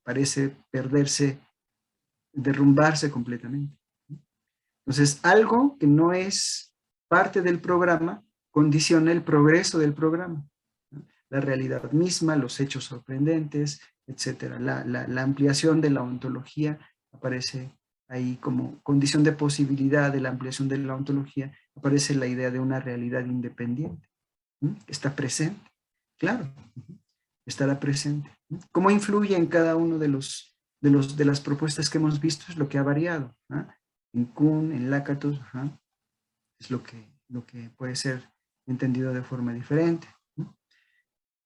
parece perderse, derrumbarse completamente. Entonces, algo que no es parte del programa condiciona el progreso del programa. La realidad misma, los hechos sorprendentes, etcétera. La ampliación de la ontología aparece ahí como condición de posibilidad de la ampliación de la ontología, aparece la idea de una realidad independiente. Está presente, claro, estará presente. ¿Cómo influye en cada uno de las propuestas que hemos visto? Es lo que ha variado. En Kuhn, en Lakatos, es lo que puede ser entendido de forma diferente.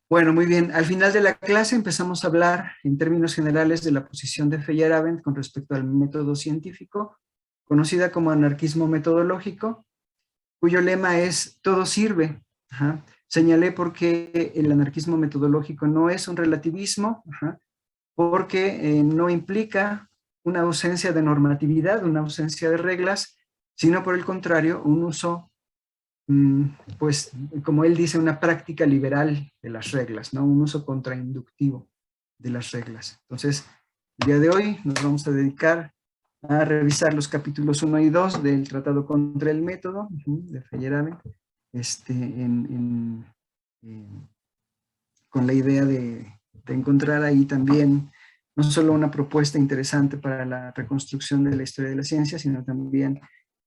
Bueno, muy bien. Al final de la clase empezamos a hablar en términos generales de la posición de Feyerabend con respecto al método científico, conocida como anarquismo metodológico, cuyo lema es todo sirve. Señalé porque el anarquismo metodológico no es un relativismo, porque no implica una ausencia de normatividad, una ausencia de reglas, sino por el contrario, un uso, pues, como él dice, una práctica liberal de las reglas, ¿no? Un uso contrainductivo de las reglas. Entonces, el día de hoy nos vamos a dedicar a revisar los capítulos 1 y 2 del Tratado contra el Método de Feyerabend, con la idea de encontrar ahí también no solo una propuesta interesante para la reconstrucción de la historia de la ciencia, sino también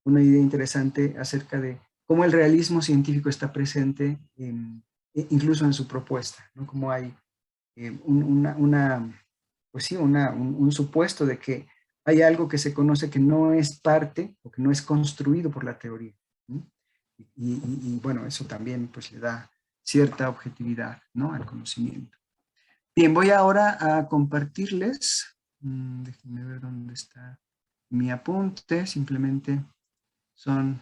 una idea interesante acerca de cómo el realismo científico está presente incluso en su propuesta, ¿no? Como hay pues sí, un supuesto de que hay algo que se conoce que no es parte o que no es construido por la teoría. Y bueno, eso también pues le da cierta objetividad, ¿no?, al conocimiento. Bien, voy ahora a compartirles, déjenme ver dónde está mi apunte, simplemente son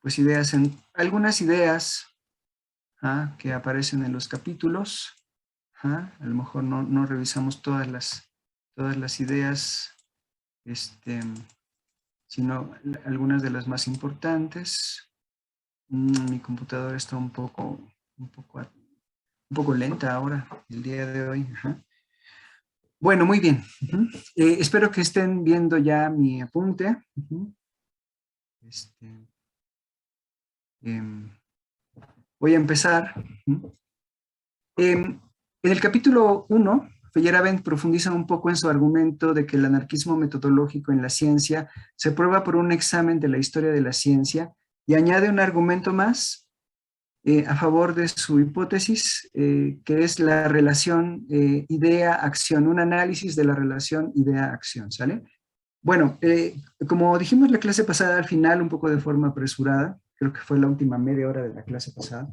pues ideas, algunas ideas que aparecen en los capítulos. A lo mejor no revisamos todas las ideas, sino algunas de las más importantes. Mi computadora está un poco lenta ahora, el día de hoy. Bueno, muy bien. Espero que estén viendo ya mi apunte. Voy a empezar. En el capítulo 1, Feyerabend profundiza un poco en su argumento de que el anarquismo metodológico en la ciencia se prueba por un examen de la historia de la ciencia y añade un argumento más a favor de su hipótesis, que es la relación idea-acción, un análisis de la relación idea-acción, ¿sale? Bueno, como dijimos la clase pasada al final, un poco de forma apresurada, creo que fue la última media hora de la clase pasada,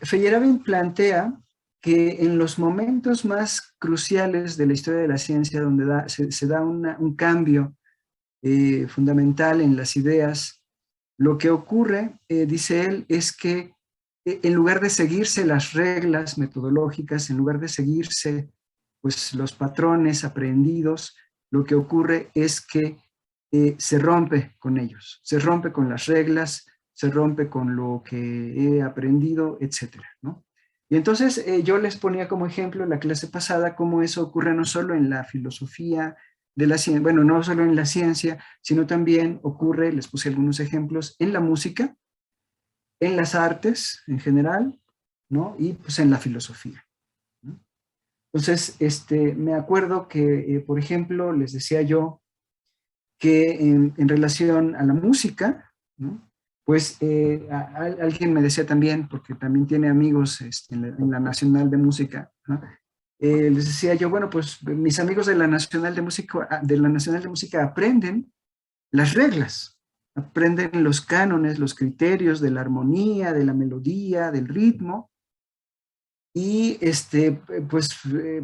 Feyerabend plantea que en los momentos más cruciales de la historia de la ciencia, donde se da un cambio fundamental en las ideas, lo que ocurre, dice él, es que en lugar de seguirse las reglas metodológicas, en lugar de seguirse pues, los patrones aprendidos, lo que ocurre es que se rompe con ellos, se rompe con las reglas, se rompe con lo que he aprendido, etcétera, ¿no? Y entonces yo les ponía como ejemplo en la clase pasada cómo eso ocurre no solo en la filosofía de la ciencia, bueno, no solo en la ciencia, sino también ocurre, les puse algunos ejemplos, en la música, en las artes en general, ¿no? Y pues en la filosofía, ¿no? Entonces, me acuerdo que, por ejemplo, les decía yo que en relación a la música, ¿no?, pues alguien me decía también, porque también tiene amigos en la Nacional de Música, ¿no? Les decía yo, bueno, pues mis amigos de la Nacional de Música aprenden las reglas, aprenden los cánones, los criterios de la armonía, de la melodía, del ritmo, y pues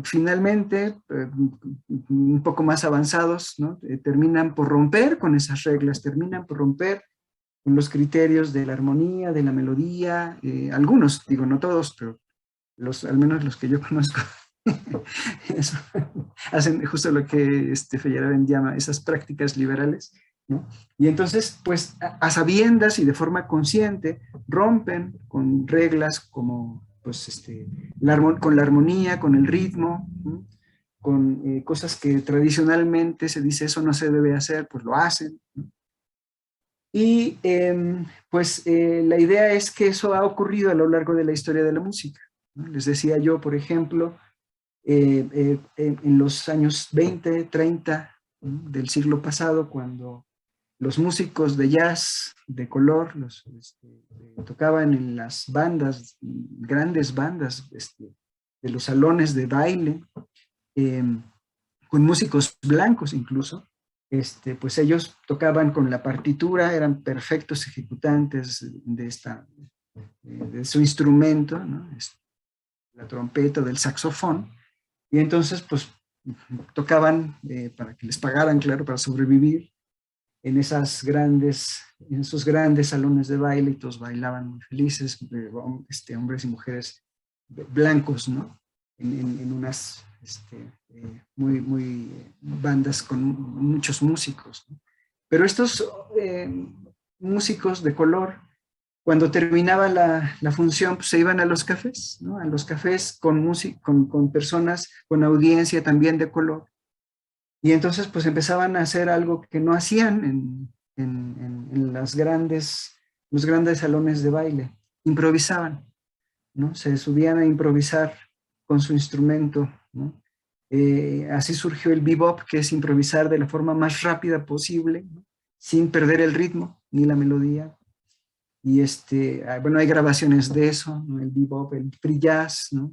finalmente, un poco más avanzados, ¿no?, terminan por romper con esas reglas, terminan por romper con los criterios de la armonía, de la melodía, algunos, digo, no todos, pero al menos los que yo conozco, eso, hacen justo lo que Feyerabend llama esas prácticas liberales, ¿no? Y entonces, pues, a sabiendas y de forma consciente, rompen con reglas como pues, con la armonía, con el ritmo, ¿no? Con cosas que tradicionalmente se dice eso no se debe hacer, pues lo hacen, ¿no? Y pues la idea es que eso ha ocurrido a lo largo de la historia de la música, ¿no? Les decía yo, por ejemplo, en los años 20, 30, ¿no? Del siglo pasado, cuando los músicos de jazz de color tocaban en las bandas, grandes bandas de los salones de baile, eh, con músicos blancos incluso, pues ellos tocaban con la partitura, eran perfectos ejecutantes de su instrumento, ¿no? La trompeta, del saxofón, y entonces pues tocaban para que les pagaran, claro, para sobrevivir en en esos grandes salones de baile, y todos bailaban muy felices, hombres y mujeres blancos, ¿no? En unas bandas con muchos músicos, ¿no? Pero estos músicos de color, cuando terminaba la función, pues se iban a los cafés, ¿no? A los cafés con personas, con audiencia también de color. Y entonces pues empezaban a hacer algo que no hacían en los grandes salones de baile. Improvisaban, ¿no? Se subían a improvisar con su instrumento, ¿no? Así surgió el bebop, que es improvisar de la forma más rápida posible, ¿no? Sin perder el ritmo ni la melodía. Y bueno, hay grabaciones de eso, ¿no? El bebop, el free jazz, ¿no?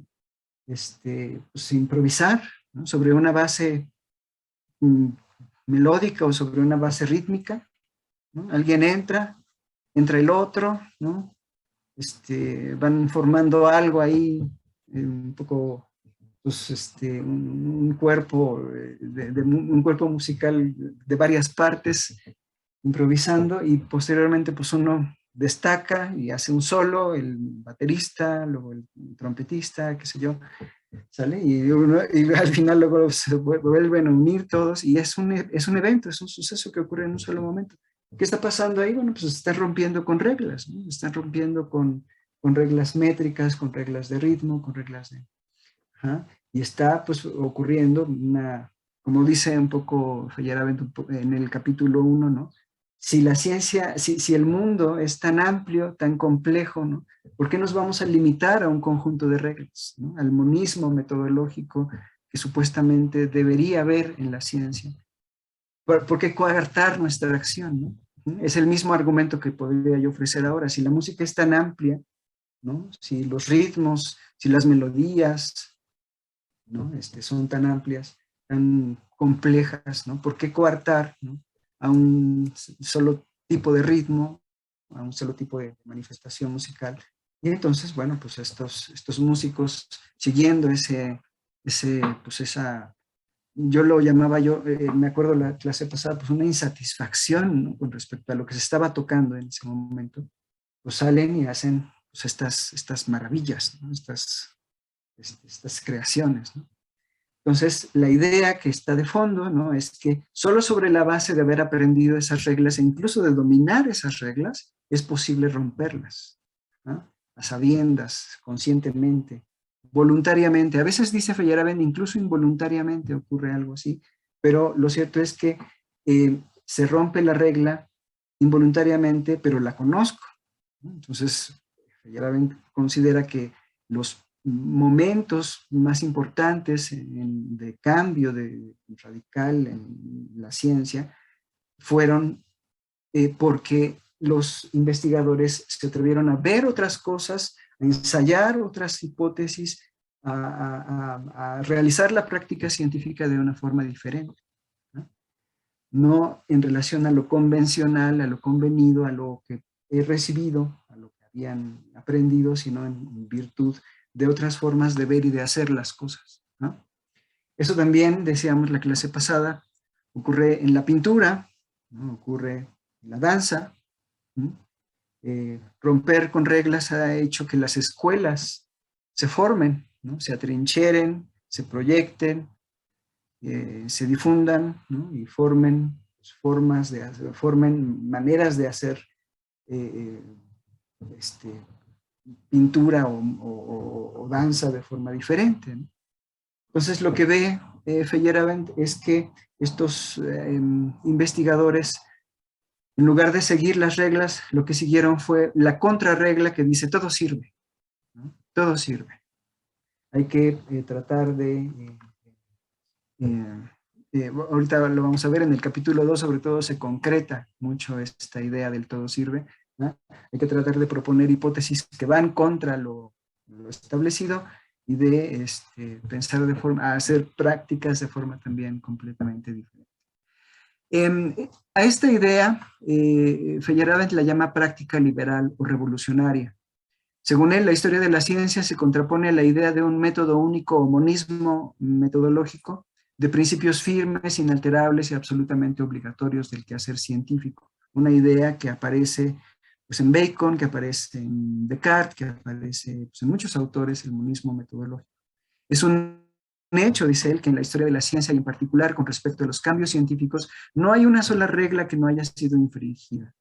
Pues improvisar, ¿no? Sobre una base mm, melódica o sobre una base rítmica, ¿no? Alguien entra el otro, ¿no? Van formando algo ahí, un poco, pues, un cuerpo, un cuerpo musical de varias partes, improvisando, y posteriormente pues uno destaca y hace un solo, el baterista, luego el trompetista, qué sé yo, ¿sale? Y al final luego se vuelven a unir todos, y es un evento, es un suceso que ocurre en un solo momento. ¿Qué está pasando ahí? Bueno, pues se están rompiendo con reglas, ¿no? Están rompiendo con reglas métricas, con reglas de ritmo, con reglas de... Ajá. Y está pues ocurriendo como dice un poco Feyerabend en el capítulo 1, ¿no? Si la ciencia, si el mundo es tan amplio, tan complejo, ¿no? ¿Por qué nos vamos a limitar a un conjunto de reglas, ¿no? Al monismo metodológico que supuestamente debería haber en la ciencia? ¿Por qué coartar nuestra acción, ¿no? Es el mismo argumento que podría yo ofrecer ahora. Si la música es tan amplia, ¿no? Si los ritmos, si las melodías, ¿no? Son tan amplias, tan complejas, ¿no? ¿Por qué coartar, ¿no? A un solo tipo de ritmo, a un solo tipo de manifestación musical? Y entonces, bueno, pues estos músicos, siguiendo pues yo lo llamaba me acuerdo la clase pasada, pues una insatisfacción, ¿no? Con respecto a lo que se estaba tocando en ese momento, pues salen y hacen pues estas maravillas, ¿no? Estas creaciones, ¿no? Entonces, la idea que está de fondo, ¿no? Es que solo sobre la base de haber aprendido esas reglas e incluso de dominar esas reglas, es posible romperlas, ¿no? A sabiendas, conscientemente, voluntariamente. A veces dice Feyerabend, incluso involuntariamente ocurre algo así, pero lo cierto es que se rompe la regla involuntariamente, pero la conozco, ¿no? Entonces, Feyerabend considera que los momentos más importantes de cambio radical en la ciencia fueron porque los investigadores se atrevieron a ver otras cosas, a ensayar otras hipótesis, a realizar la práctica científica de una forma diferente, ¿no? No en relación a lo convencional, a lo convenido, a lo que he recibido, a lo que habían aprendido, sino en virtud de otras formas de ver y de hacer las cosas, ¿no? Eso también, decíamos la clase pasada, ocurre en la pintura, ¿no? Ocurre en la danza, ¿no? Romper con reglas ha hecho que las escuelas se formen, ¿no? Se atrincheren, se proyecten, se difundan, ¿no? Y formen formen maneras de hacer eh, este, pintura o danza de forma diferente, ¿no? Entonces lo que ve Feyerabend es que estos investigadores, en lugar de seguir las reglas, lo que siguieron fue la contrarregla que dice todo sirve, ¿no? Todo sirve. Hay que tratar de... ahorita lo vamos a ver en el capítulo 2, sobre todo se concreta mucho esta idea del todo sirve, ¿no? Hay que tratar de proponer hipótesis que van contra lo establecido y de pensar de forma, hacer prácticas de forma también completamente diferente. A esta idea, Feyerabend la llama práctica liberal o revolucionaria. Según él, la historia de la ciencia se contrapone a la idea de un método único o monismo metodológico, de principios firmes, inalterables y absolutamente obligatorios del quehacer científico. Una idea que aparece pues, en Bacon, que aparece en Descartes, que aparece pues, en muchos autores, el monismo metodológico. Es un hecho, dice él, que en la historia de la ciencia y en particular con respecto a los cambios científicos, no hay una sola regla que no haya sido infringida.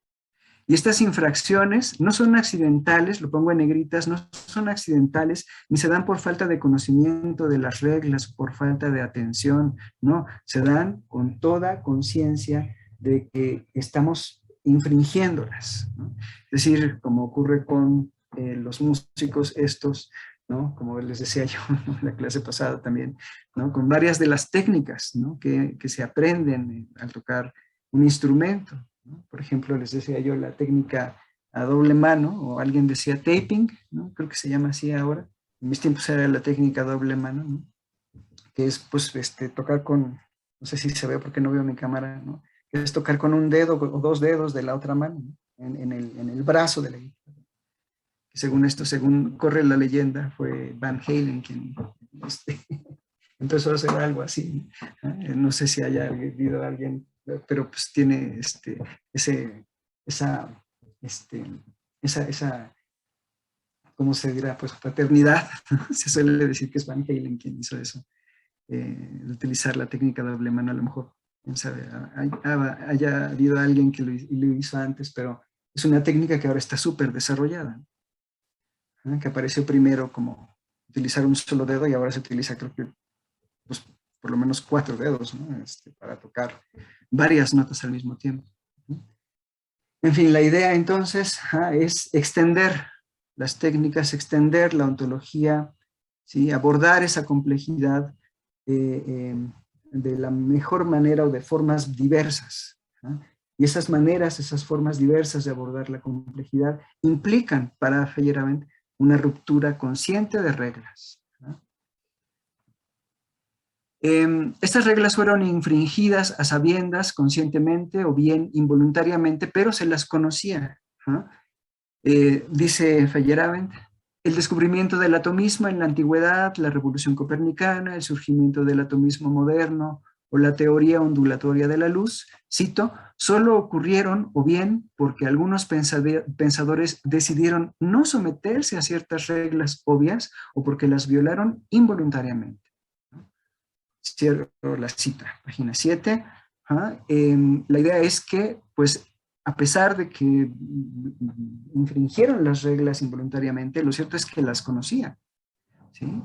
Y estas infracciones no son accidentales, lo pongo en negritas, no son accidentales, ni se dan por falta de conocimiento de las reglas, por falta de atención, no, se dan con toda conciencia de que estamos infringiéndolas, ¿no? Es decir, como ocurre con los músicos estos, ¿no? Como les decía yo en la clase pasada también, ¿no? Con varias de las técnicas, ¿no? que se aprenden al tocar un instrumento, ¿no? Por ejemplo, les decía yo la técnica a doble mano, o alguien decía taping, ¿no? Creo que se llama así ahora. En mis tiempos era la técnica a doble mano, ¿no? Que es pues tocar con, no sé si se ve porque no veo mi cámara, ¿no? Que es tocar con un dedo o dos dedos de la otra mano, ¿no? en el brazo de la guitarra. Según esto, según corre la leyenda, fue Van Halen quien empezó a hacer algo así. No sé si haya habido alguien, pero pues tiene esa, ¿cómo se dirá? Pues paternidad. Se suele decir que es Van Halen quien hizo eso. Utilizar la técnica de doble mano, a lo mejor, quién sabe, haya habido alguien que lo hizo antes, pero es una técnica que ahora está súper desarrollada, ¿no? Que apareció primero como utilizar un solo dedo y ahora se utiliza, creo que, pues, por lo menos 4 dedos, ¿no? Para tocar varias notas al mismo tiempo, ¿no? En fin, la idea entonces es extender las técnicas, extender la ontología, ¿sí? Abordar esa complejidad de la mejor manera o de formas diversas, ¿no? Y esas maneras, esas formas diversas de abordar la complejidad implican para Feyerabend una ruptura consciente de reglas, ¿no? Estas reglas fueron infringidas a sabiendas, conscientemente o bien involuntariamente, pero se las conocía, ¿no? Dice Feyerabend, el descubrimiento del atomismo en la antigüedad, la revolución copernicana, el surgimiento del atomismo moderno o la teoría ondulatoria de la luz, cito, solo ocurrieron o bien porque algunos pensadores decidieron no someterse a ciertas reglas obvias o porque las violaron involuntariamente. Cierro la cita, página 7. La idea es que, pues, a pesar de que infringieron las reglas involuntariamente, lo cierto es que las conocían, ¿sí?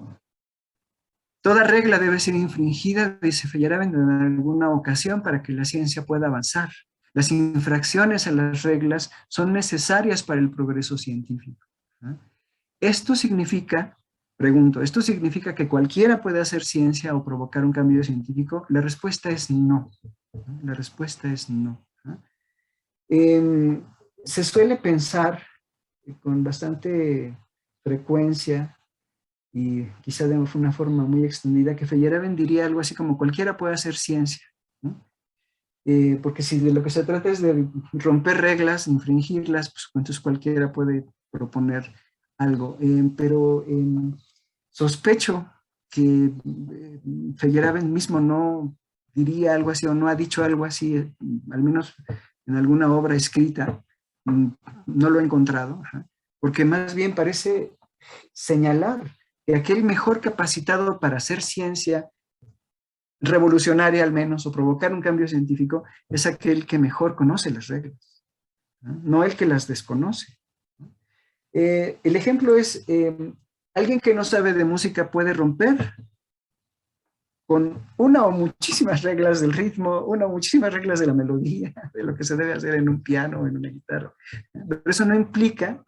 Toda regla debe ser infringida, dice Feyerabend, en alguna ocasión para que la ciencia pueda avanzar. Las infracciones a las reglas son necesarias para el progreso científico, ¿no? Esto significa, pregunto, ¿esto significa que cualquiera puede hacer ciencia o provocar un cambio científico? La respuesta es no. La respuesta es no. Se suele pensar con bastante frecuencia y quizá de una forma muy extendida que Feyerabend diría algo así como cualquiera puede hacer ciencia, ¿no? Porque si de lo que se trata es de romper reglas, infringirlas, pues entonces cualquiera puede proponer algo. Pero sospecho que Feyerabend mismo no diría algo así o no ha dicho algo así, al menos en alguna obra escrita, no lo he encontrado, porque más bien parece señalar que aquel mejor capacitado para hacer ciencia revolucionaria al menos, o provocar un cambio científico, es aquel que mejor conoce las reglas, ¿no? No el que las desconoce, ¿no? El ejemplo es, alguien que no sabe de música puede romper con una o muchísimas reglas del ritmo, una o muchísimas reglas de la melodía, de lo que se debe hacer en un piano o en una guitarra. Pero eso no implica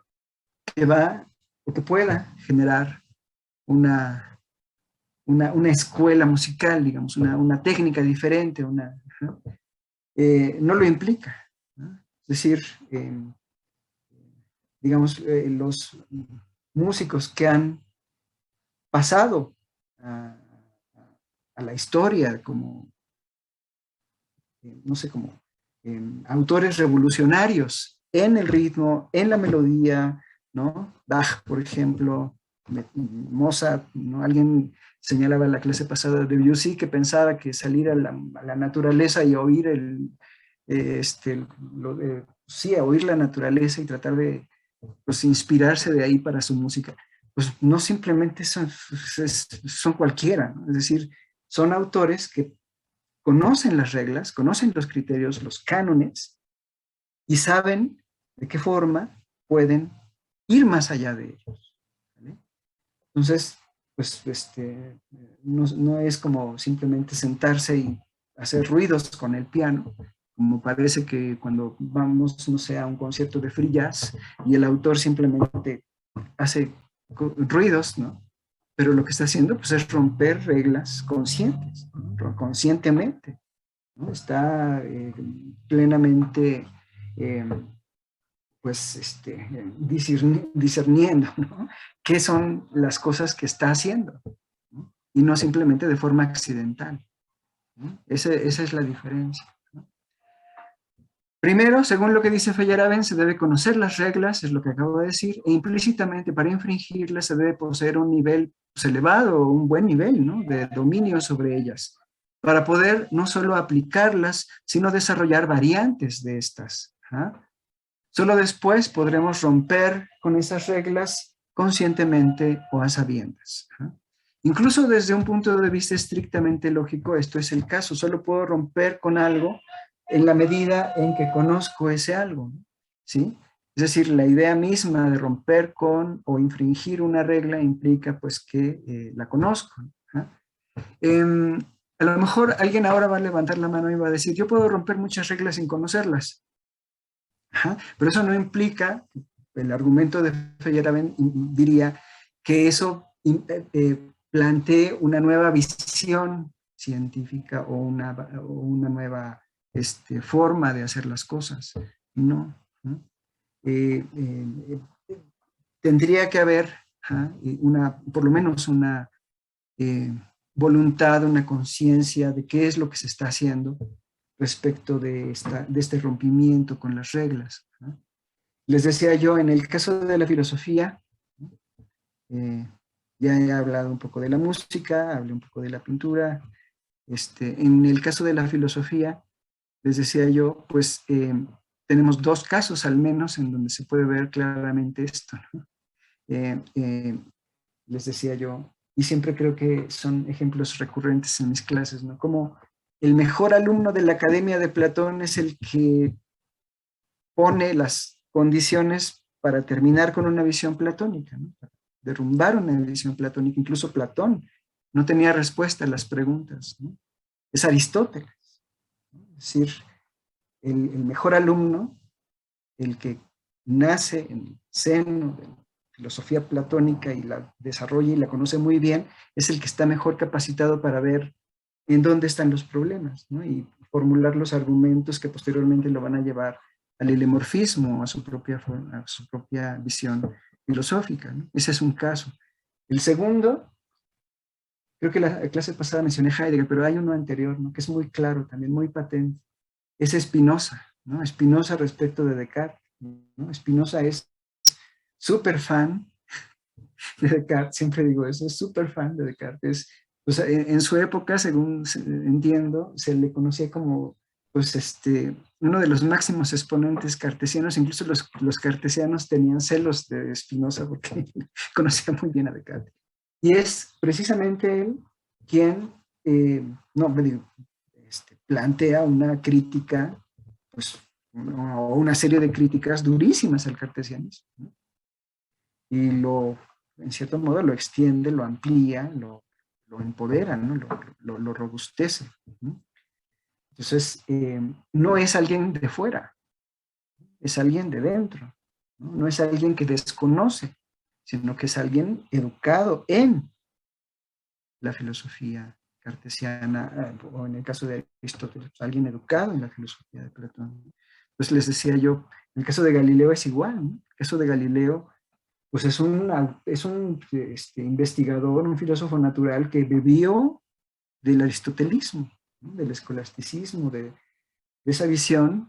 que va o que pueda generar una escuela musical, digamos, una técnica diferente, ¿no? No lo implica, ¿no? Es decir, digamos, los músicos que han pasado a, a la historia como, no sé, como autores revolucionarios en el ritmo, en la melodía, ¿no? Bach, por ejemplo, Mozart, ¿no? Alguien señalaba en la clase pasada de Debussy que pensaba que salir a la naturaleza y oír sí, a oír la naturaleza y tratar de, pues, inspirarse de ahí para su música. Pues no simplemente son cualquiera, ¿no? Es decir, son autores que conocen las reglas, conocen los criterios, los cánones, y saben de qué forma pueden ir más allá de ellos, ¿vale? Entonces, pues no es como simplemente sentarse y hacer ruidos con el piano, como parece que cuando vamos, no sé, a un concierto de free jazz y el autor simplemente hace ruidos, ¿no? Pero lo que está haciendo, pues, es romper reglas conscientes, ¿no? Conscientemente, ¿no? Está plenamente, eh, pues, discerniendo, ¿no? Qué son las cosas que está haciendo, ¿no? Y no simplemente de forma accidental, ¿no? Esa es la diferencia, ¿no? Primero, según lo que dice Feyerabend, se debe conocer las reglas, es lo que acabo de decir, e implícitamente para infringirlas se debe poseer un nivel, pues, elevado, un buen nivel, ¿no? De dominio sobre ellas, para poder no solo aplicarlas, sino desarrollar variantes de estas, ¿ah? Solo después podremos romper con esas reglas conscientemente o a sabiendas, ¿ah? Incluso desde un punto de vista estrictamente lógico, esto es el caso. Solo puedo romper con algo en la medida en que conozco ese algo, ¿sí? Es decir, la idea misma de romper con o infringir una regla implica, pues, que la conozco, ¿ah? Eh, a lo mejor alguien ahora va a levantar la mano y va a decir, yo puedo romper muchas reglas sin conocerlas. Ajá, pero eso no implica, el argumento de Feyerabend diría que eso plantee una nueva visión científica o una nueva forma de hacer las cosas. No, ¿no? Eh, eh, Tendría que haber, ajá, por lo menos una eh, voluntad, una conciencia de qué es lo que se está haciendo respecto de este rompimiento con las reglas, ¿no? Les decía yo, en el caso de la filosofía, eh, ya he hablado un poco de la música, hablé un poco de la pintura. En el caso de la filosofía, les decía yo, pues tenemos dos casos al menos en donde se puede ver claramente esto, ¿no? Eh, eh, Les decía yo, y siempre creo que son ejemplos recurrentes en mis clases, ¿no? Como el mejor alumno de la Academia de Platón es el que pone las condiciones para terminar con una visión platónica, ¿no? Para derrumbar una visión platónica. Incluso Platón no tenía respuesta a las preguntas, ¿no? Es Aristóteles, ¿no? Es decir, el mejor alumno, el que nace en el seno de la filosofía platónica y la desarrolla y la conoce muy bien, es el que está mejor capacitado para ver en dónde están los problemas, ¿no? Y formular los argumentos que posteriormente lo van a llevar al helemorfismo, a su propia visión filosófica, ¿no? Ese es un caso. El segundo, creo que la clase pasada mencioné Heidegger, pero hay uno anterior, ¿no? Que es muy claro también, muy patente. Es Spinoza, ¿no? Spinoza respecto de Descartes, ¿no? Spinoza es súper fan de Descartes, siempre digo eso, es súper fan de Descartes. O sea, en su época, según entiendo, se le conocía como, pues, uno de los máximos exponentes cartesianos. Incluso los cartesianos tenían celos de Spinoza porque conocía muy bien a Descartes. Y es precisamente él quien, no, me digo, plantea una crítica, pues, o una serie de críticas durísimas al cartesianismo, ¿no? y en cierto modo lo extiende, lo amplía, lo empodera, ¿no? Lo robustece. ¿No? Entonces, no es alguien de fuera, es alguien de dentro, ¿no? No es alguien que desconoce, sino que es alguien educado en la filosofía cartesiana, o en el caso de Aristóteles, alguien educado en la filosofía de Platón. Entonces les decía yo, en el caso de Galileo es igual, ¿no? El caso de Galileo, pues es un investigador, un filósofo natural que bebió del aristotelismo, ¿no? Del escolasticismo, de esa visión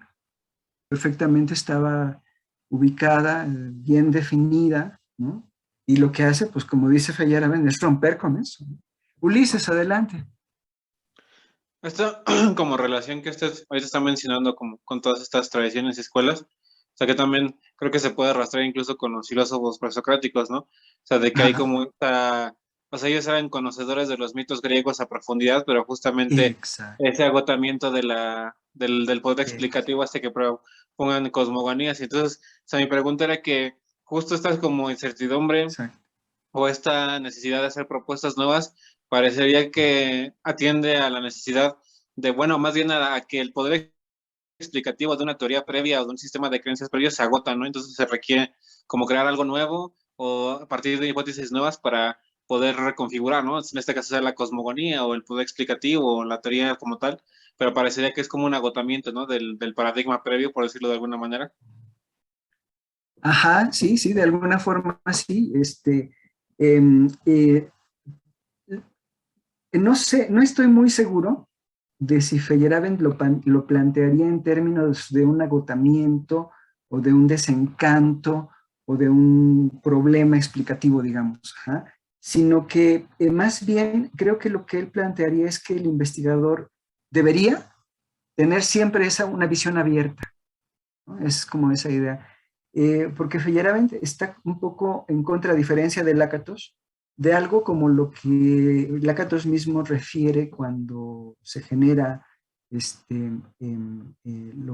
perfectamente estaba ubicada, bien definida, ¿no? Y lo que hace, pues como dice Feyerabend, es romper con eso, ¿no? Ulises, adelante. Esta como relación que usted ahorita está mencionando como con todas estas tradiciones y escuelas, o sea que también creo que se puede arrastrar incluso con los filósofos presocráticos, ¿no? O sea, de que hay Ajá, como esta, o sea, ellos eran conocedores de los mitos griegos a profundidad, pero justamente exacto, ese agotamiento de del poder exacto. explicativo hace que pongan cosmogonías. Y entonces, o sea, mi pregunta era que justo estas como incertidumbre o esta necesidad de hacer propuestas nuevas parecería que atiende a la necesidad de, bueno, más bien a que el poder explicativo de una teoría previa o de un sistema de creencias previos se agota, ¿no? Entonces se requiere como crear algo nuevo o a partir de hipótesis nuevas para poder reconfigurar, ¿no? En este caso sea la cosmogonía o el poder explicativo o la teoría como tal, pero parecería que es como un agotamiento, ¿no? Del paradigma previo, por decirlo de alguna manera. Ajá, sí, sí, de alguna forma sí. Em, eh, no sé, no estoy muy seguro de si Feyerabend lo plantearía en términos de un agotamiento o de un desencanto o de un problema explicativo, digamos, ajá, sino que más bien creo que lo que él plantearía es que el investigador debería tener siempre una visión abierta, ¿no? Es como esa idea. Porque Feyerabend está un poco en contra, a diferencia de Lakatos, de algo como lo que Lakatos mismo refiere cuando se genera lo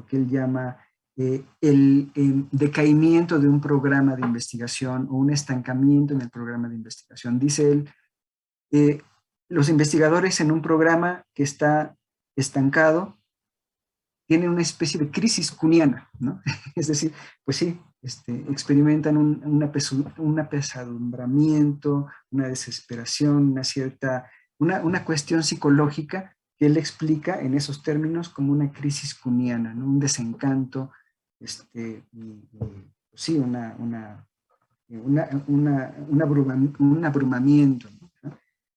que él llama el decaimiento de un programa de investigación o un estancamiento en el programa de investigación. Dice él, eh, los investigadores en un programa que está estancado tienen una especie de crisis cuniana, ¿no? Es decir, pues sí, experimentan un apesadumbramiento, una desesperación, una cuestión psicológica que él explica en esos términos como una crisis cuniana, ¿no? Un desencanto, sí, un abrumamiento, ¿no?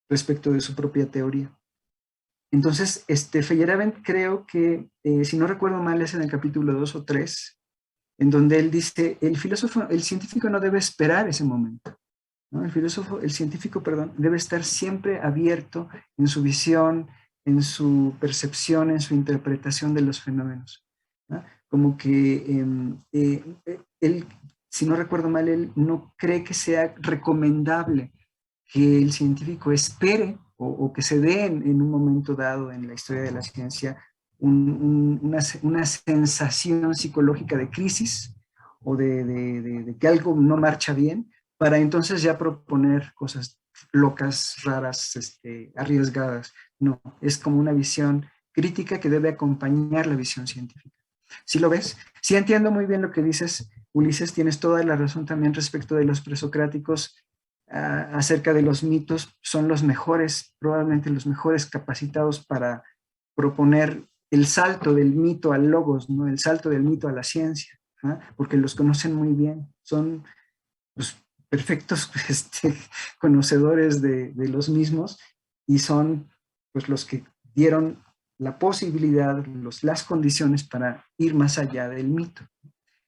Respecto de su propia teoría. Entonces, Feyerabend creo que, si no recuerdo mal, es en el capítulo 2 o 3, en donde él dice, el científico no debe esperar ese momento, ¿no? El científico, perdón, debe estar siempre abierto en su visión, en su percepción, en su interpretación de los fenómenos, ¿no? Como que él, si no recuerdo mal, él no cree que sea recomendable que el científico espere o que se dé en un momento dado en la historia de la ciencia una sensación psicológica de crisis o de que algo no marcha bien, para entonces ya proponer cosas locas, raras, arriesgadas. No, es como una visión crítica que debe acompañar la visión científica. ¿Sí lo ves? Sí entiendo muy bien lo que dices, Ulises, tienes toda la razón también respecto de los presocráticos acerca de los mitos, son los mejores, probablemente los mejores capacitados para proponer el salto del mito al logos, ¿no? El salto del mito a la ciencia, ¿no? Porque los conocen muy bien, son pues, perfectos conocedores de los mismos y son pues, los que dieron la posibilidad, las condiciones para ir más allá del mito,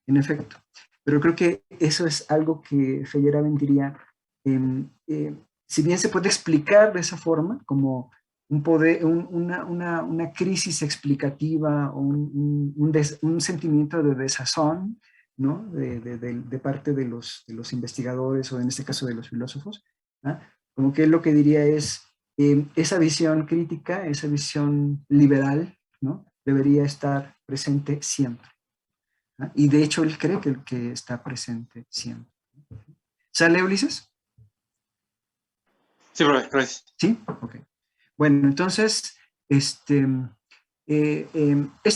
en efecto. Pero creo que eso es algo que Feyerabend diría, si bien se puede explicar de esa forma, como un poder, una crisis explicativa o un sentimiento de desazón, ¿no? De parte de los investigadores o en este caso de los filósofos, ¿no? Como que lo que diría es, esa visión crítica, esa visión liberal, ¿no? Debería estar presente siempre. ¿No? Y de hecho él cree que está presente siempre. ¿Sale, Ulises? Sí, profe. ¿Sí? Ok. Bueno, entonces, este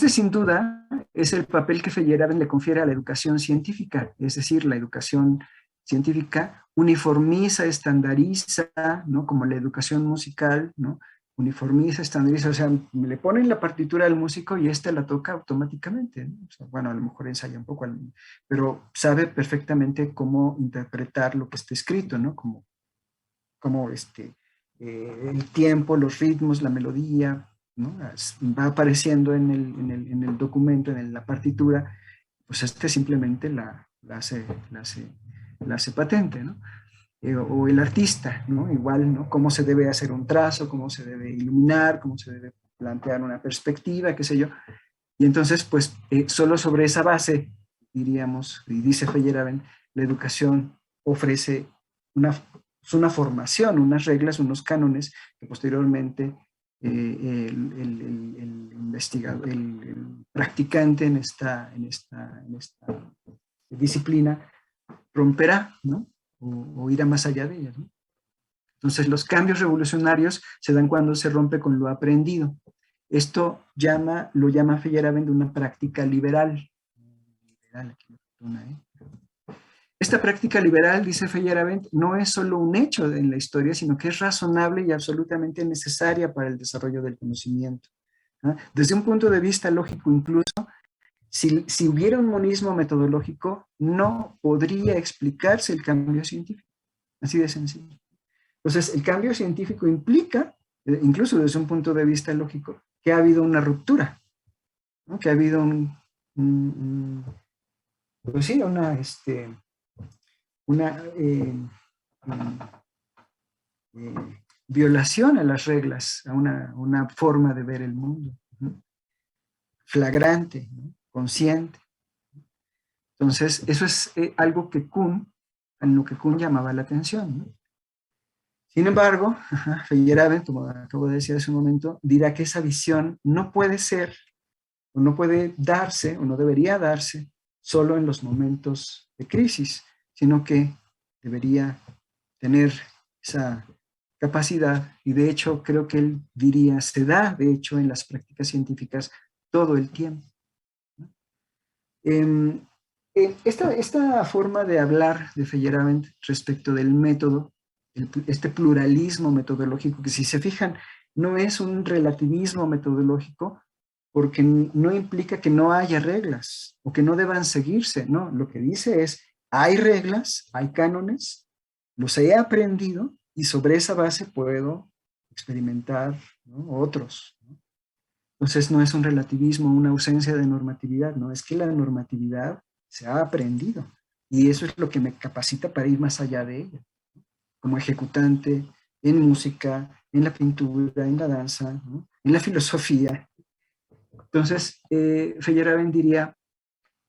sin duda es el papel que Feyerabend le confiere a la educación científica, es decir, la educación científica uniformiza, estandariza, ¿no? Como la educación musical, ¿no? Uniformiza, estandariza, o sea, le ponen la partitura al músico y éste la toca automáticamente, ¿no? O sea, bueno, a lo mejor ensaya un poco, pero sabe perfectamente cómo interpretar lo que está escrito, ¿no? Como el tiempo, los ritmos, la melodía, ¿no? Va apareciendo en el documento, en la partitura, pues simplemente la hace patente, ¿no? O el artista, ¿no? Igual, ¿no? Cómo se debe hacer un trazo, cómo se debe iluminar, cómo se debe plantear una perspectiva, qué sé yo. Y entonces, pues, solo sobre esa base, diríamos, y dice Feyerabend, la educación ofrece una formación, unas reglas, unos cánones que posteriormente el investigador, el practicante en esta disciplina romperá, ¿no? O irá más allá de ella, ¿no? Entonces, los cambios revolucionarios se dan cuando se rompe con lo aprendido. Esto lo llama Feyerabend una práctica liberal. Esta práctica liberal, dice Feyerabend, no es solo un hecho en la historia, sino que es razonable y absolutamente necesaria para el desarrollo del conocimiento. Desde un punto de vista lógico incluso, si hubiera un monismo metodológico, no podría explicarse el cambio científico. Así de sencillo. Entonces, el cambio científico implica, incluso desde un punto de vista lógico, que ha habido una ruptura, ¿no? Que ha habido pues sí, una violación a las reglas, a una forma de ver el mundo, ¿no? Flagrante, ¿no? Consciente. Entonces, eso es algo que en lo que Kuhn llamaba la atención, ¿no? Sin embargo, Feyerabend, como acabo de decir hace un momento, dirá que esa visión no puede ser, o no puede darse, o no debería darse, solo en los momentos de crisis, sino que debería tener esa capacidad, y de hecho creo que él diría, se da de hecho en las prácticas científicas todo el tiempo. Esta forma de hablar de Feyerabend respecto del método, este pluralismo metodológico, que si se fijan, no es un relativismo metodológico, porque no implica que no haya reglas o que no deban seguirse, no, lo que dice es, hay reglas, hay cánones, los he aprendido y sobre esa base puedo experimentar, ¿no? Otros, ¿no? Entonces no es un relativismo, una ausencia de normatividad, no, es que la normatividad se ha aprendido y eso es lo que me capacita para ir más allá de ella, como ejecutante en música, en la pintura, en la danza, ¿no? En la filosofía. Entonces, Feyerabend diría,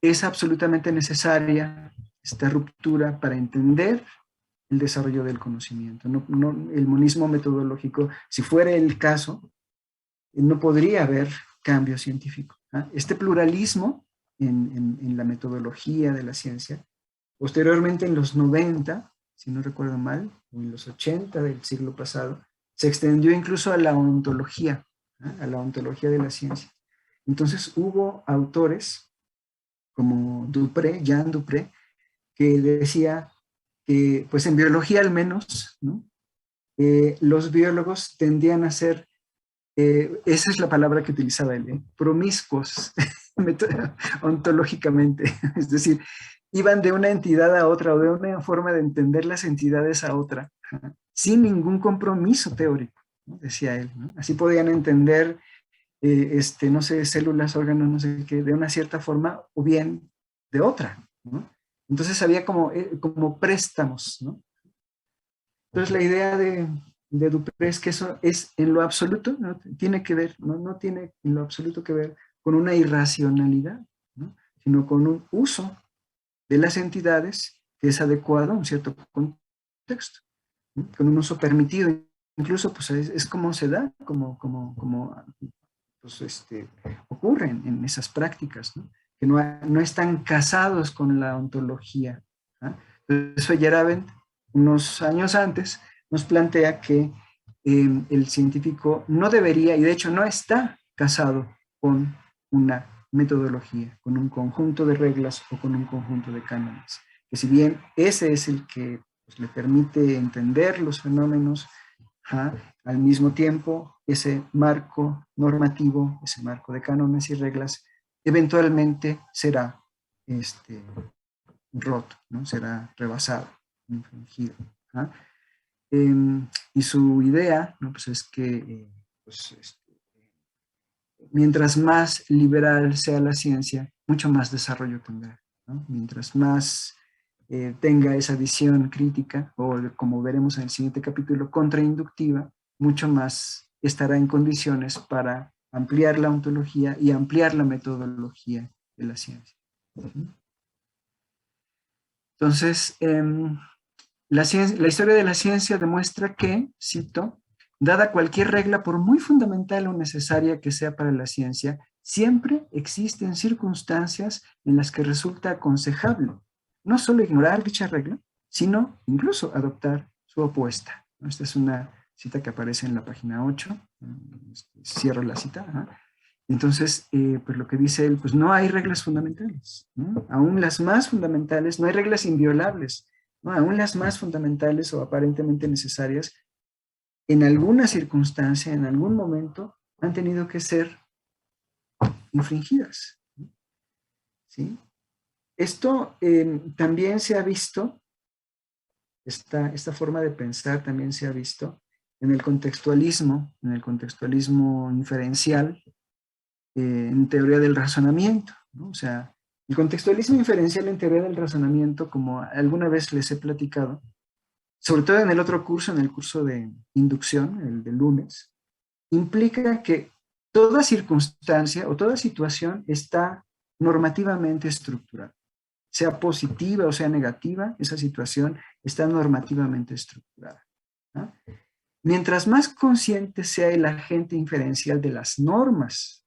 es absolutamente necesaria esta ruptura para entender el desarrollo del conocimiento. El monismo metodológico, si fuera el caso, no podría haber cambio científico. Este pluralismo en la metodología de la ciencia, posteriormente en los 90, si no recuerdo mal, o en los 80 del siglo pasado, se extendió incluso a la ontología de la ciencia. Entonces hubo autores como Jean Dupré, que decía que, pues en biología al menos, ¿no? Los biólogos tendían a ser, esa es la palabra que utilizaba él, promiscuos ontológicamente, es decir, iban de una entidad a otra o de una forma de entender las entidades a otra, sin ningún compromiso teórico, ¿no? Decía él, ¿no? Así podían entender no sé, células, órganos, no sé qué, de una cierta forma o bien de otra, ¿no? Entonces había como préstamos, ¿no? Entonces la idea de Dupré es que eso es en lo absoluto, no tiene que ver, no tiene en lo absoluto que ver con una irracionalidad, ¿no? Sino con un uso de las entidades que es adecuado a un cierto contexto, ¿no? Con un uso permitido, incluso pues es como se da, como pues, ocurren en esas prácticas, ¿no? Que no están casados con la ontología, ¿no? Entonces Feyerabend unos años antes, nos plantea que el científico no debería, y de hecho no está casado con una metodología, con un conjunto de reglas o con un conjunto de cánones. Que si bien ese es el que pues, le permite entender los fenómenos, al mismo tiempo ese marco normativo, ese marco de cánones y reglas, eventualmente será roto, ¿no? Será rebasado, infringido. Y su idea, ¿no? Pues es que pues, mientras más liberal sea la ciencia, mucho más desarrollo tendrá, ¿no? Mientras más tenga esa visión crítica, o como veremos en el siguiente capítulo, contrainductiva, mucho más estará en condiciones para ampliar la ontología y ampliar la metodología de la ciencia. Entonces, la historia de la ciencia demuestra que, cito, dada cualquier regla, por muy fundamental o necesaria que sea para la ciencia, siempre existen circunstancias en las que resulta aconsejable no solo ignorar dicha regla, sino incluso adoptar su opuesta. Esta es una cita que aparece en la página 8. Cierro la cita. Entonces, pues lo que dice él, pues no hay reglas fundamentales, ¿no? Aún las más fundamentales, no hay reglas inviolables, ¿no? Aún las más fundamentales o aparentemente necesarias, en alguna circunstancia, en algún momento, han tenido que ser infringidas, ¿sí? Esto también se ha visto, esta forma de pensar también se ha visto en el contextualismo inferencial, en teoría del razonamiento, ¿no? O sea, el contextualismo inferencial en teoría del razonamiento, como alguna vez les he platicado, sobre todo en el otro curso, en el curso de inducción, el de lunes, implica que toda circunstancia o toda situación está normativamente estructurada. Sea positiva o sea negativa, esa situación está normativamente estructurada, ¿no? Mientras más consciente sea el agente inferencial de las normas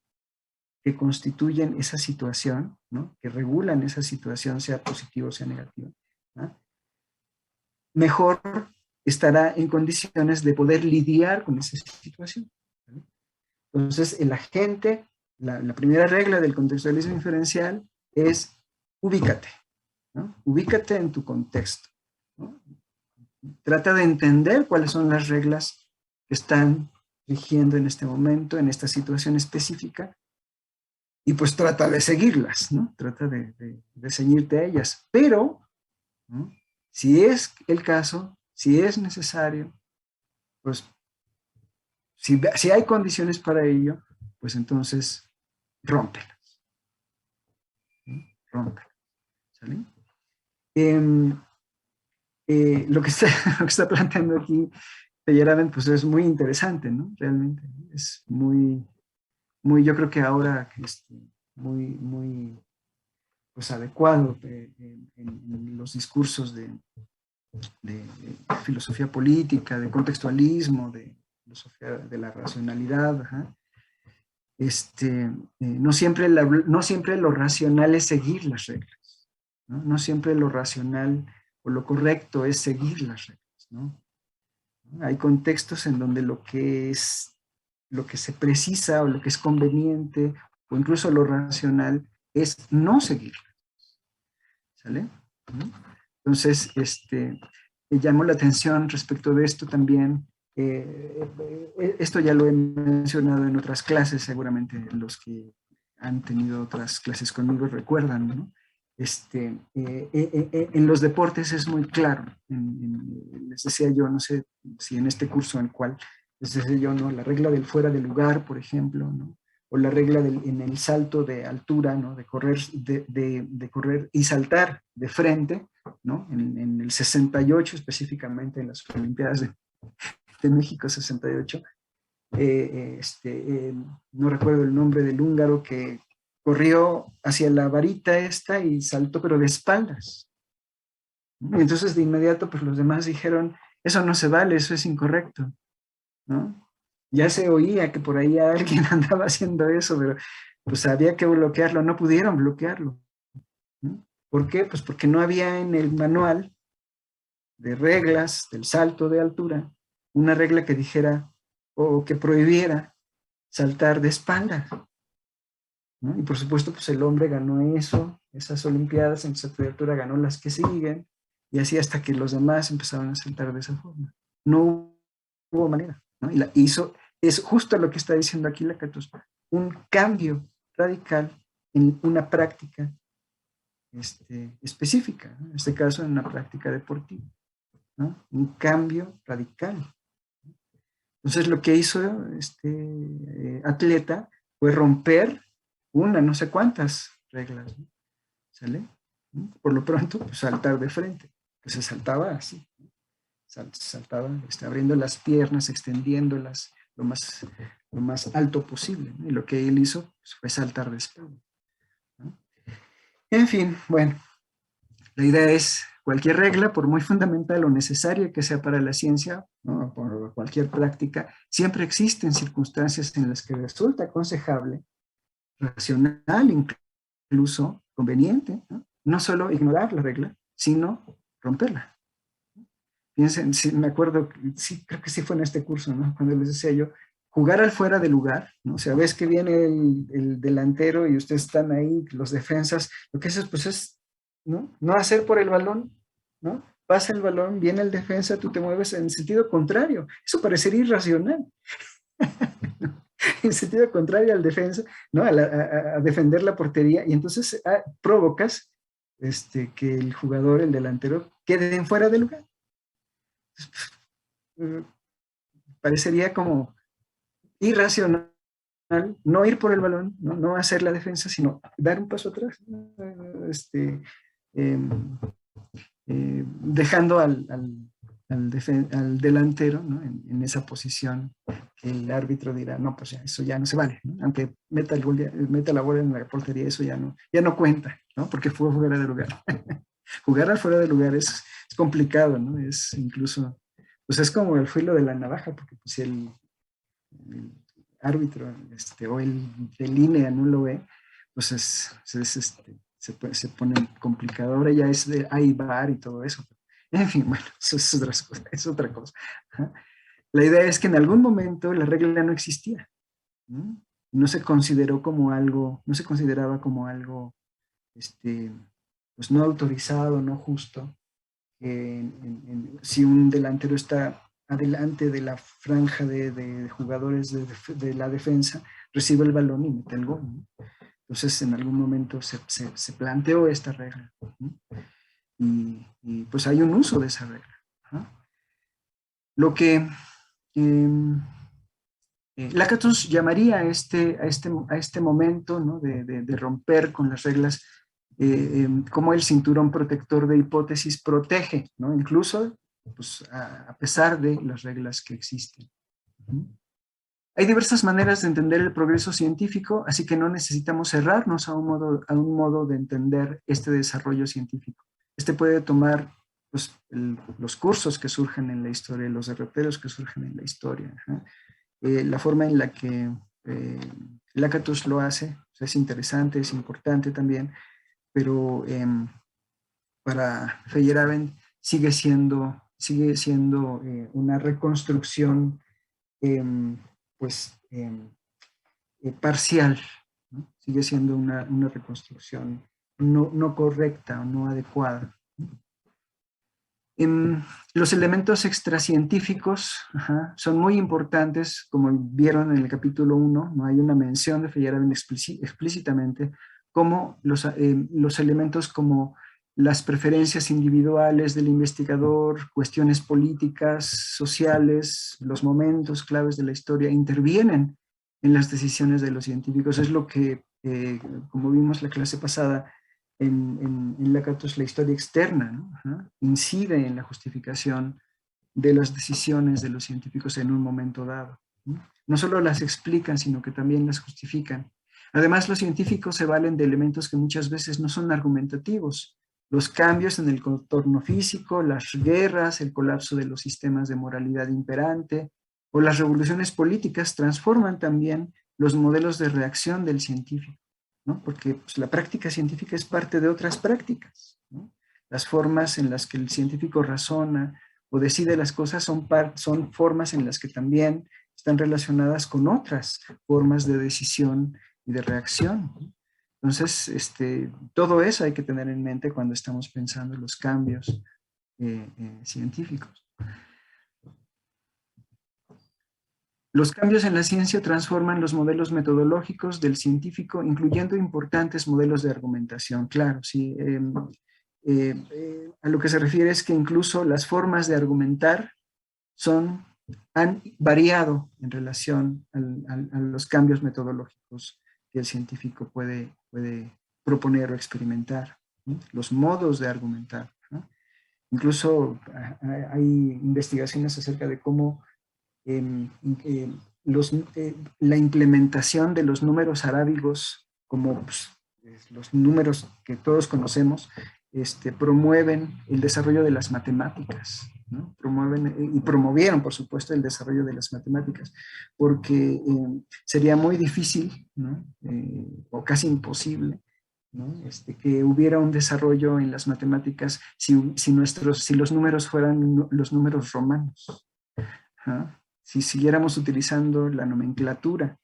que constituyen esa situación, ¿no? Que regulan esa situación, sea positiva o sea negativa, ¿no? Mejor estará en condiciones de poder lidiar con esa situación, ¿no? Entonces, el agente, la primera regla del contextualismo inferencial es ubícate, ¿no? Ubícate en tu contexto, ¿no? Trata de entender cuáles son las reglas que están rigiendo en este momento, en esta situación específica, y pues trata de seguirlas, ¿no? Trata de ceñirte a ellas. Pero, ¿no? Si es el caso, si es necesario, pues si hay condiciones para ello, pues entonces rómpelas, ¿no? Rómpelas, ¿sale? Lo que está planteando aquí Feyerabend, pues es muy interesante, ¿no? Realmente es muy, yo creo que ahora muy pues adecuado en los discursos de filosofía política, de contextualismo, de filosofía de la racionalidad. No siempre lo racional es seguir las reglas, ¿no? No siempre lo racional o lo correcto es seguir las reglas, ¿no? Hay contextos en donde lo que se precisa o lo que es conveniente o incluso lo racional es no seguirlas, ¿sale? Entonces, llamó la atención respecto de esto también. Esto ya lo he mencionado en otras clases, seguramente los que han tenido otras clases conmigo recuerdan, ¿no? En los deportes es muy claro. Les decía yo, no sé si en este curso en el cual les decía yo, ¿no? La regla del fuera de lugar, por ejemplo, ¿no? O la regla en el salto de altura, ¿no? De correr y saltar de frente, ¿no? En el 68, específicamente en las Olimpiadas de México 68, no recuerdo el nombre del húngaro que corrió hacia la varita esta y saltó, pero de espaldas. Y entonces de inmediato, pues los demás dijeron, eso no se vale, eso es incorrecto, ¿no? Ya se oía que por ahí alguien andaba haciendo eso, pero pues había que bloquearlo, no pudieron bloquearlo, ¿no? ¿Por qué? Pues porque no había en el manual reglas del salto de altura, una regla que dijera o que prohibiera saltar de espaldas, ¿no? Y por supuesto, pues el hombre ganó esas olimpiadas en salto de altura, ganó las que siguen, y así hasta que los demás empezaron a saltar de esa forma. No hubo manera, ¿no? Y es justo lo que está diciendo aquí Lakatos, un cambio radical en una práctica específica, ¿no? En este caso en una práctica deportiva, ¿no? Un cambio radical. Entonces lo que hizo este atleta fue romper no sé cuántas reglas, ¿no? ¿Sale? Por lo pronto, pues, saltar de frente, que se saltaba así, ¿no? Saltaba abriendo las piernas, extendiéndolas lo más alto posible, ¿no? Y lo que él hizo pues, fue saltar de espalda, ¿no? En fin, bueno, la idea es cualquier regla, por muy fundamental o necesaria que sea para la ciencia, ¿no? Por cualquier práctica, siempre existen circunstancias en las que resulta aconsejable, racional, incluso conveniente, ¿no? No solo ignorar la regla, sino romperla. Piensen, sí, me acuerdo, sí, creo que sí fue en este curso, ¿no? Cuando les decía yo, jugar al fuera de lugar, ¿no? O sea, ves que viene el delantero y ustedes están ahí, los defensas, lo que haces pues es, ¿no? No hacer por el balón, ¿no? Pasa el balón, viene el defensa, tú te mueves en sentido contrario. Eso parecería irracional. En sentido contrario al defensa, ¿no? A defender la portería, y entonces provocas que el jugador, el delantero, quede en fuera de lugar. Parecería como irracional no ir por el balón, no hacer la defensa, sino dar un paso atrás, dejando al delantero, ¿no? en esa posición. El árbitro dirá, no, pues ya, eso ya no se vale, ¿no? Aunque meta la bola en la portería, eso ya no cuenta, ¿no? Porque fue fuera de lugar. Jugar al fuera de lugar es complicado, ¿no? Es incluso, pues es como el filo de la navaja, porque pues, si el árbitro o el de línea no lo ve, pues se pone complicado. Ahora ya hay VAR y todo eso. En fin, bueno, eso es otra cosa. La idea es que en algún momento la regla no existía, ¿no? No se consideraba como algo, pues no autorizado, no justo. Si un delantero está adelante de la franja de jugadores de la defensa, recibe el balón y mete el gol, ¿no? Entonces en algún momento se planteó esta regla, ¿no? Y pues hay un uso de esa regla, ¿no? Lo que Lakatos llamaría a este momento, ¿no? de romper con las reglas, como el cinturón protector de hipótesis protege, ¿no? Incluso pues, a pesar de las reglas que existen. Hay diversas maneras de entender el progreso científico, así que no necesitamos cerrarnos a un modo de entender este desarrollo científico. Puede tomar pues, los cursos que surgen en la historia, los derroteros que surgen en la historia. La forma en la que Lakatos lo hace es interesante, es importante también, pero para Feyerabend sigue siendo una reconstrucción parcial, ¿no? Sigue siendo una reconstrucción no correcta o no adecuada. Los elementos extracientíficos son muy importantes, como vieron en el capítulo 1, no hay una mención de Feyerabend explícitamente, como los elementos como las preferencias individuales del investigador, cuestiones políticas, sociales, los momentos claves de la historia intervienen en las decisiones de los científicos. Es lo que, como vimos la clase pasada, en Lakatos, la historia externa, ¿no? Incide en la justificación de las decisiones de los científicos en un momento dado, ¿no? No solo las explican, sino que también las justifican. Además, los científicos se valen de elementos que muchas veces no son argumentativos. Los cambios en el contorno físico, las guerras, el colapso de los sistemas de moralidad imperante o las revoluciones políticas transforman también los modelos de reacción del científico, ¿no? Porque pues, la práctica científica es parte de otras prácticas, ¿no? Las formas en las que el científico razona o decide las cosas son formas en las que también están relacionadas con otras formas de decisión y de reacción. Entonces, todo eso hay que tener en mente cuando estamos pensando en los cambios científicos. Los cambios en la ciencia transforman los modelos metodológicos del científico, incluyendo importantes modelos de argumentación. Claro, sí. A lo que se refiere es que incluso las formas de argumentar han variado en relación a los cambios metodológicos que el científico puede proponer o experimentar, ¿no? Los modos de argumentar, ¿no? Incluso hay investigaciones acerca de cómo la implementación de los números arábigos como pues, los números que todos conocemos promueven el desarrollo de las matemáticas, ¿no? Promovieron, por supuesto, el desarrollo de las matemáticas, porque sería muy difícil, ¿no? O casi imposible, ¿no? Que hubiera un desarrollo en las matemáticas si los números fueran los números romanos, ¿no? Si siguiéramos utilizando la nomenclatura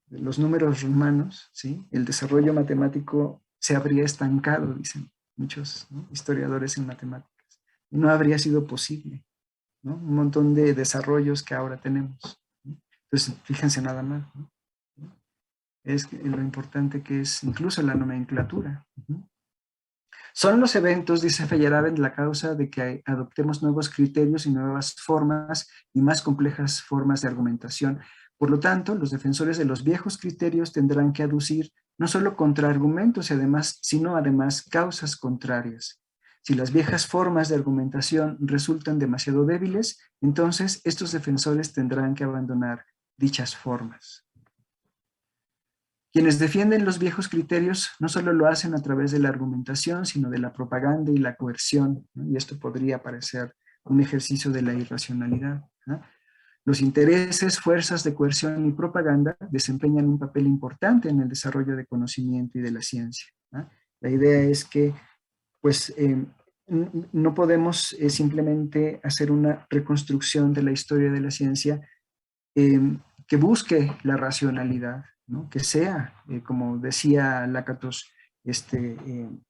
de los números romanos, ¿sí? El desarrollo matemático se habría estancado, dicen muchos, ¿no? Historiadores en matemáticas. No habría sido posible, ¿no? Un montón de desarrollos que ahora tenemos, ¿no? Entonces, fíjense nada más, ¿no? Es lo importante que es incluso la nomenclatura. Son los eventos, dice Feyerabend, la causa de que adoptemos nuevos criterios y nuevas formas y más complejas formas de argumentación. Por lo tanto, los defensores de los viejos criterios tendrán que aducir no solo contraargumentos, sino además causas contrarias. Si las viejas formas de argumentación resultan demasiado débiles, entonces estos defensores tendrán que abandonar dichas formas. Quienes defienden los viejos criterios no solo lo hacen a través de la argumentación, sino de la propaganda y la coerción, ¿no? Y esto podría parecer un ejercicio de la irracionalidad, ¿no? Los intereses, fuerzas de coerción y propaganda desempeñan un papel importante en el desarrollo de conocimiento y de la ciencia, ¿no? La idea es que, pues, no podemos simplemente hacer una reconstrucción de la historia de la ciencia que busque la racionalidad, ¿no? Que sea, como decía Lakatos,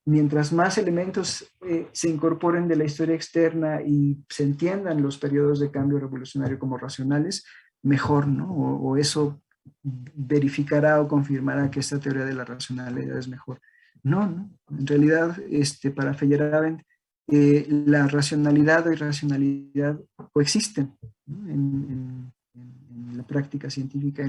mientras más elementos se incorporen de la historia externa y se entiendan los periodos de cambio revolucionario como racionales, mejor, ¿no? O eso verificará o confirmará que esta teoría de la racionalidad es mejor. No. En realidad, para Feyerabend, la racionalidad o irracionalidad coexisten, ¿no? En la práctica científica.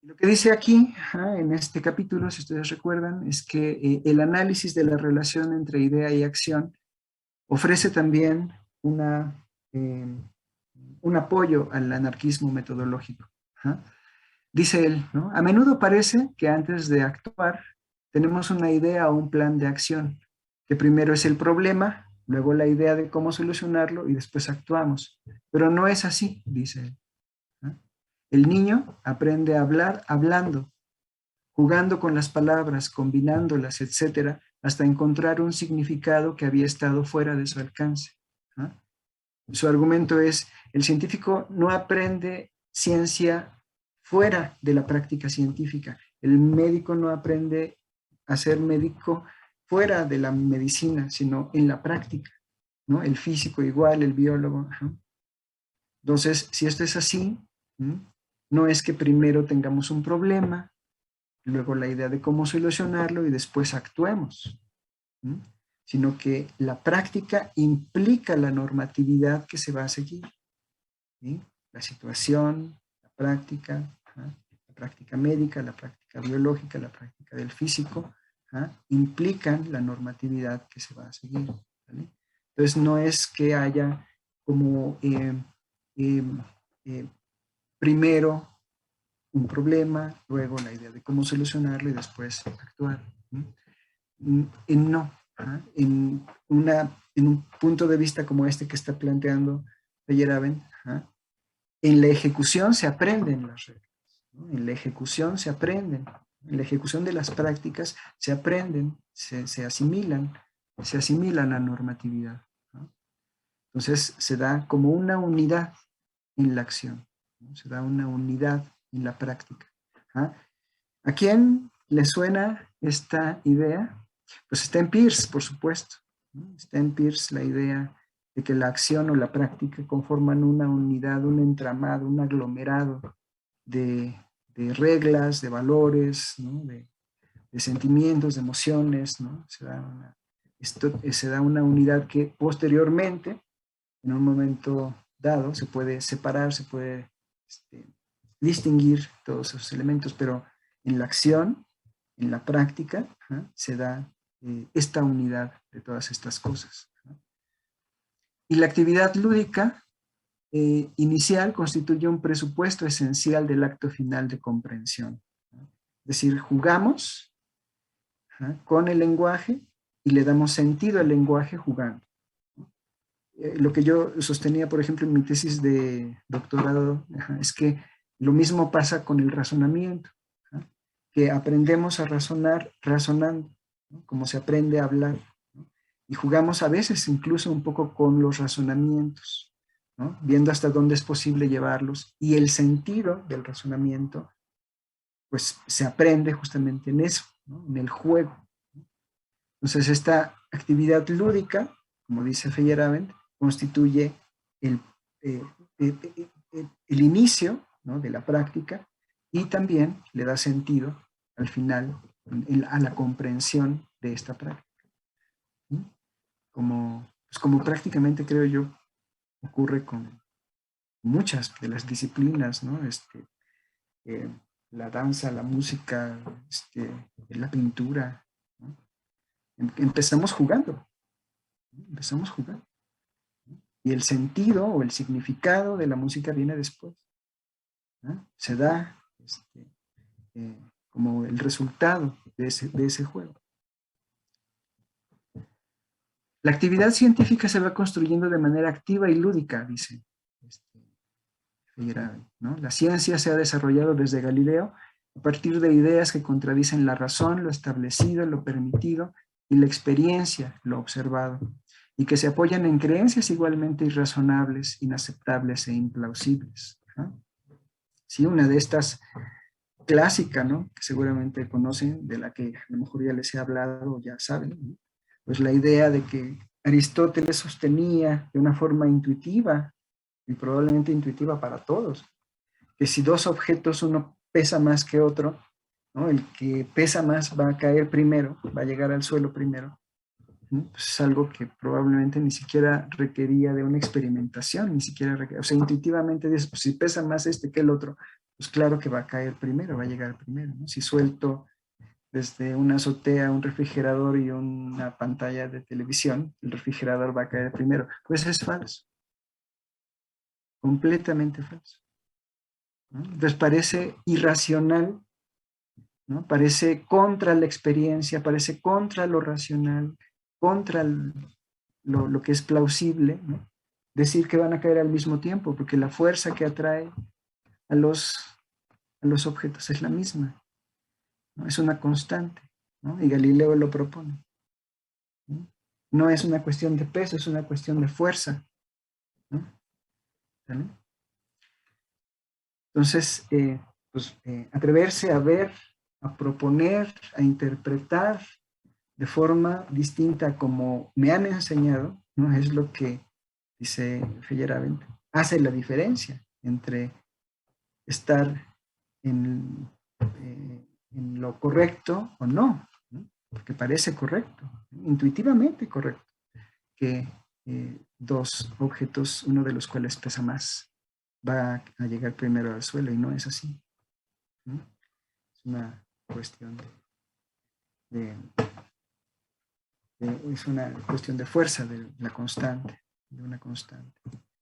Lo que dice aquí, en este capítulo, si ustedes recuerdan, es que el análisis de la relación entre idea y acción ofrece también un apoyo al anarquismo metodológico. Dice él, ¿no? A menudo parece que antes de actuar tenemos una idea o un plan de acción, que primero es el problema, luego la idea de cómo solucionarlo y después actuamos. Pero no es así, dice él. El niño aprende a hablar hablando, jugando con las palabras, combinándolas, etcétera, hasta encontrar un significado que había estado fuera de su alcance. Su argumento es, el científico no aprende ciencia fuera de la práctica científica. El médico no aprende a ser médico fuera de la medicina, sino en la práctica, ¿no? El físico igual, el biólogo. Entonces, si esto es así, no es que primero tengamos un problema, luego la idea de cómo solucionarlo y después actuemos, sino que la práctica implica la normatividad que se va a seguir, ¿sí? La situación, la práctica médica, la práctica biológica, la práctica del físico, implican la normatividad que se va a seguir, ¿vale? Entonces no es que haya como primero un problema, luego la idea de cómo solucionarlo y después actuar. No, en un punto de vista como este que está planteando Feyerabend, en la ejecución se aprenden las reglas, ¿no? En la ejecución se aprenden En la ejecución de las prácticas se aprenden, se asimilan la normatividad, ¿no? Entonces se da como una unidad en la acción, ¿no? Se da una unidad en la práctica. ¿Ah? ¿A quién le suena esta idea? Pues está en Peirce, por supuesto, ¿no? Está en Peirce la idea de que la acción o la práctica conforman una unidad, un entramado, un aglomerado de reglas, de valores, ¿no? de sentimientos, de emociones, ¿no? Se da una unidad que posteriormente, en un momento dado, se puede separar, se puede distinguir todos esos elementos, pero en la acción, en la práctica, se da esta unidad de todas estas cosas. Y la actividad lúdica inicial constituye un presupuesto esencial del acto final de comprensión. Es decir, jugamos con el lenguaje y le damos sentido al lenguaje jugando. Lo que yo sostenía, por ejemplo, en mi tesis de doctorado, es que lo mismo pasa con el razonamiento, que aprendemos a razonar razonando, ¿no? Como se aprende a hablar, ¿no? Y jugamos a veces incluso un poco con los razonamientos, ¿no? Viendo hasta dónde es posible llevarlos, y el sentido del razonamiento pues se aprende justamente en eso, ¿no? En el juego. Entonces esta actividad lúdica, como dice Feyerabend, constituye el inicio, ¿no? De la práctica, y también le da sentido al final a la comprensión de esta práctica. ¿Sí? Como prácticamente creo yo ocurre con muchas de las disciplinas, ¿no? La danza, la música, la pintura, ¿no? Empezamos jugando, y el sentido o el significado de la música viene después, ¿no? Se da como el resultado de ese juego. La actividad científica se va construyendo de manera activa y lúdica, dice Feyerabend, ¿no? La ciencia se ha desarrollado desde Galileo a partir de ideas que contradicen la razón, lo establecido, lo permitido, y la experiencia, lo observado, y que se apoyan en creencias igualmente irrazonables, inaceptables e implausibles, ¿no? Sí, una de estas clásica, ¿no? Que seguramente conocen, de la que a lo mejor ya les he hablado, ya saben, ¿no? Pues la idea de que Aristóteles sostenía de una forma intuitiva, y probablemente intuitiva para todos, que si dos objetos uno pesa más que otro, ¿no? El que pesa más va a caer primero, va a llegar al suelo primero, ¿no? Pues es algo que probablemente ni siquiera requería de una experimentación, ni siquiera requería, o sea, intuitivamente dices, pues si pesa más que el otro, pues claro que va a caer primero, va a llegar primero, ¿no? Si suelto desde una azotea un refrigerador y una pantalla de televisión, el refrigerador va a caer primero. Pues es falso, completamente falso, ¿no? Entonces parece irracional, ¿no? Parece contra la experiencia, parece contra lo racional, contra lo que es plausible, ¿no? Decir que van a caer al mismo tiempo, porque la fuerza que atrae a los objetos es la misma, ¿no? Es una constante, ¿no? Y Galileo lo propone, ¿no? No es una cuestión de peso, es una cuestión de fuerza, ¿no? ¿Vale? Entonces, atreverse a ver, a proponer, a interpretar de forma distinta como me han enseñado, ¿no? Es lo que, dice Feyerabend, hace la diferencia entre estar en lo correcto o no, ¿no? Porque parece correcto, intuitivamente correcto, que dos objetos, uno de los cuales pesa más, va a llegar primero al suelo, y no es así, ¿no? Es una cuestión es una cuestión de fuerza, de la constante, de una constante.